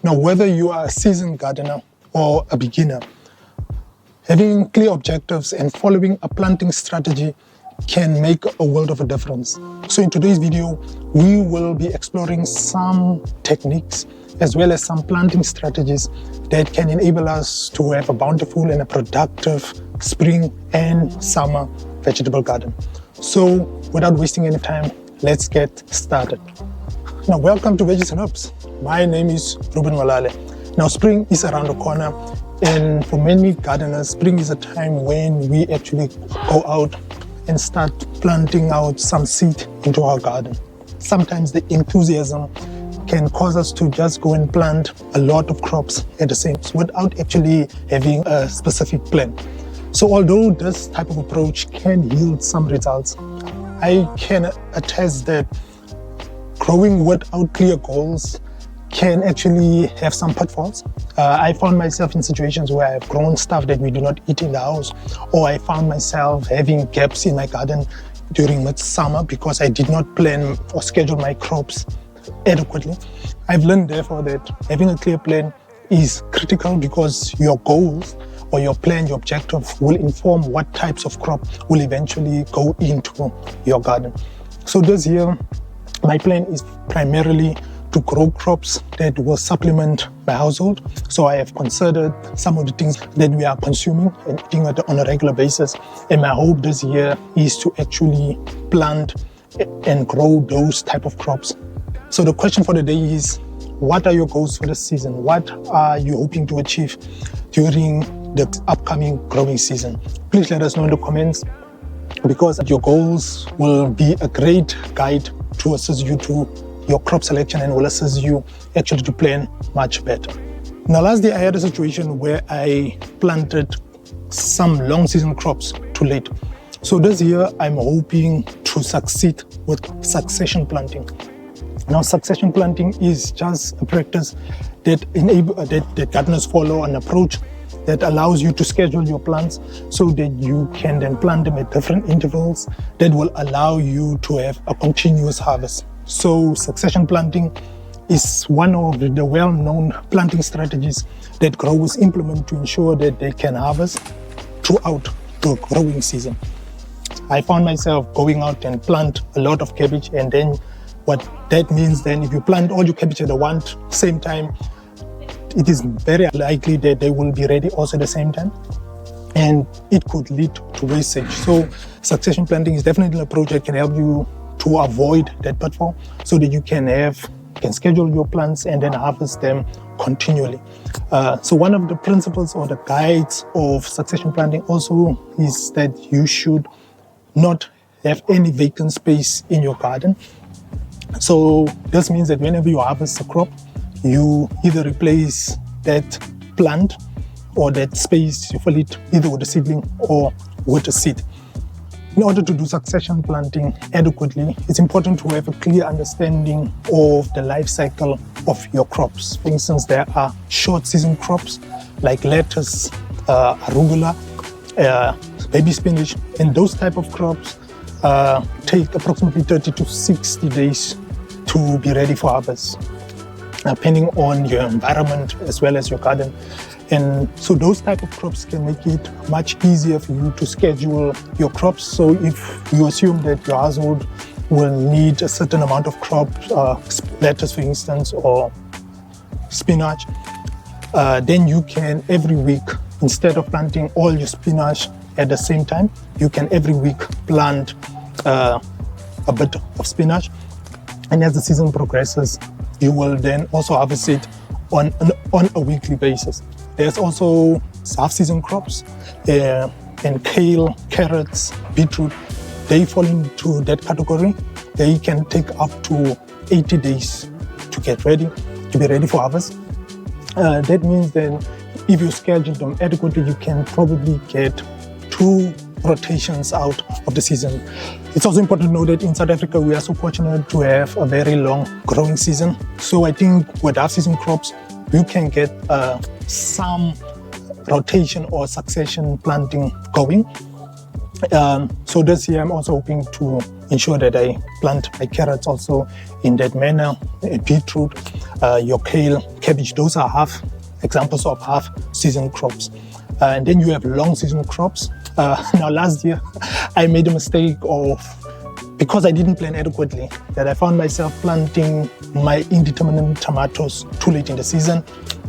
Now, whether you are a seasoned gardener or a beginner, having clear objectives and following a planting strategy can make a world of a difference. So in today's video, we will be exploring some techniques as well as some planting strategies that can enable us to have a bountiful and a productive spring and summer vegetable garden. So without wasting any time, let's get started. Now, welcome to Veggies and Herbs. My name is Ruben Walale. Now, spring is around the corner, and for many gardeners, spring is a time when we actually go out and start planting out some seed into our garden. Sometimes the enthusiasm can cause us to just go and plant a lot of crops at the same time without actually having a specific plan. So although this type of approach can yield some results, I can attest that growing without clear goals can actually have some pitfalls. I found myself in situations where I've grown stuff that we do not eat in the house, or I found myself having gaps in my garden during midsummer because I did not plan or schedule my crops adequately. I've learned therefore that having a clear plan is critical because your goals or your plan, your objective will inform what types of crop will eventually go into your garden. So this year, my plan is primarily to grow crops that will supplement my household. So I have considered some of the things that we are consuming and eating on a regular basis. And my hope this year is to actually plant and grow those type of crops. So the question for the day is, what are your goals for the season? What are you hoping to achieve during the upcoming growing season? Please let us know in the comments, because your goals will be a great guide to assist you to your crop selection and will assist you actually to plan much better. Now, last year I had a situation where I planted some long season crops too late. So this year I'm hoping to succeed with succession planting. Now, succession planting is just a practice that gardeners follow, an approach that allows you to schedule your plants so that you can then plant them at different intervals that will allow you to have a continuous harvest. So succession planting is one of the well-known planting strategies that growers implement to ensure that they can harvest throughout the growing season. I found myself going out and plant a lot of cabbage, and then what that means then, if you plant all your cabbage at the same time, it is very likely that they will be ready also at the same time, and it could lead to wastage. So succession planting is definitely an approach that can help you to avoid that pitfall so that you can schedule your plants and then harvest them continually. So one of the principles or the guides of succession planting also is that you should not have any vacant space in your garden. So this means that whenever you harvest a crop, you either replace that plant or that space, you fill it either with a seedling or with a seed. In order to do succession planting adequately, it's important to have a clear understanding of the life cycle of your crops. For instance, there are short season crops like lettuce, arugula, baby spinach, and those type of crops take approximately 30 to 60 days to be ready for harvest, depending on your environment as well as your garden. And so those type of crops can make it much easier for you to schedule your crops. So if you assume that your household will need a certain amount of crops, lettuce for instance, or spinach, then you can every week, instead of planting all your spinach at the same time, you can every week plant a bit of spinach. And as the season progresses, you will then also harvest it on a weekly basis. There's also half-season crops, and kale, carrots, beetroot. They fall into that category. They can take up to 80 days to get ready, to be ready for harvest. That means then if you schedule them adequately, you can probably get 2 rotations out of the season. It's also important to know that in South Africa, we are so fortunate to have a very long growing season. So I think with half-season crops, you can get some rotation or succession planting going. So this year I'm also hoping to ensure that I plant my carrots also in that manner, beetroot, your kale, cabbage. Those are examples of half season crops. And then you have long season crops. Now last year I made a mistake because I didn't plan adequately, that I found myself planting my indeterminate tomatoes too late in the season.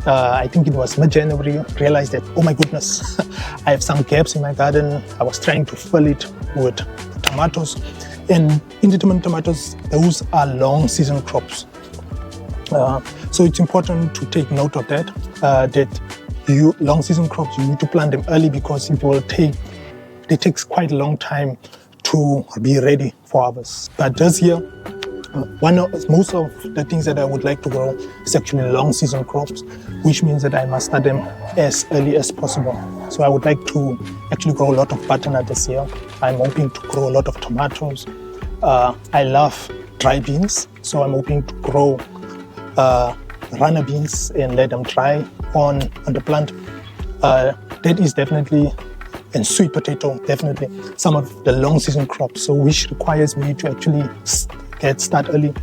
I think it was mid-January, realized that, oh my goodness, I have some gaps in my garden. I was trying to fill it with tomatoes. And indeterminate tomatoes, those are long season crops. So it's important to take note of that, long season crops, you need to plant them early because it takes quite a long time to be ready for harvest. But this year, most of the things that I would like to grow is actually long season crops, which means that I must start them as early as possible. So I would like to actually grow a lot of butternut this year. I'm hoping to grow a lot of tomatoes. I love dry beans, so I'm hoping to grow runner beans and let them dry on the plant. That is definitely, and sweet potato, definitely some of the long season crops, so which requires me to actually start early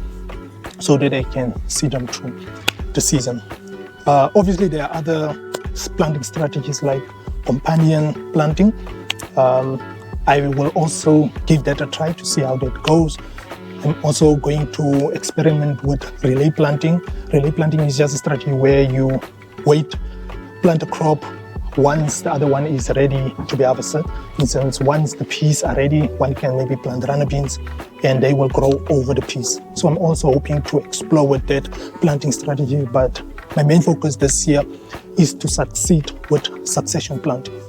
so that I can see them through the season. Obviously, there are other planting strategies like companion planting. I will also give that a try to see how that goes. I'm also going to experiment with relay planting. Relay planting is just a strategy where you plant a crop once the other one is ready to be harvested. For instance, once the peas are ready, one can maybe plant runner beans and they will grow over the peas. So I'm also hoping to explore with that planting strategy, but my main focus this year is to succeed with succession planting.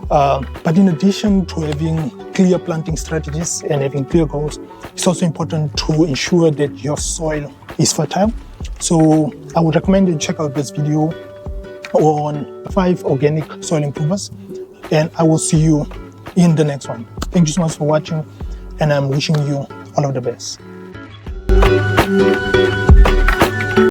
But in addition to having clear planting strategies and having clear goals, it's also important to ensure that your soil is fertile. So I would recommend you check out this video on 5 organic soil improvers, and I will see you in the next one. Thank you so much for watching, and I'm wishing you all of the best.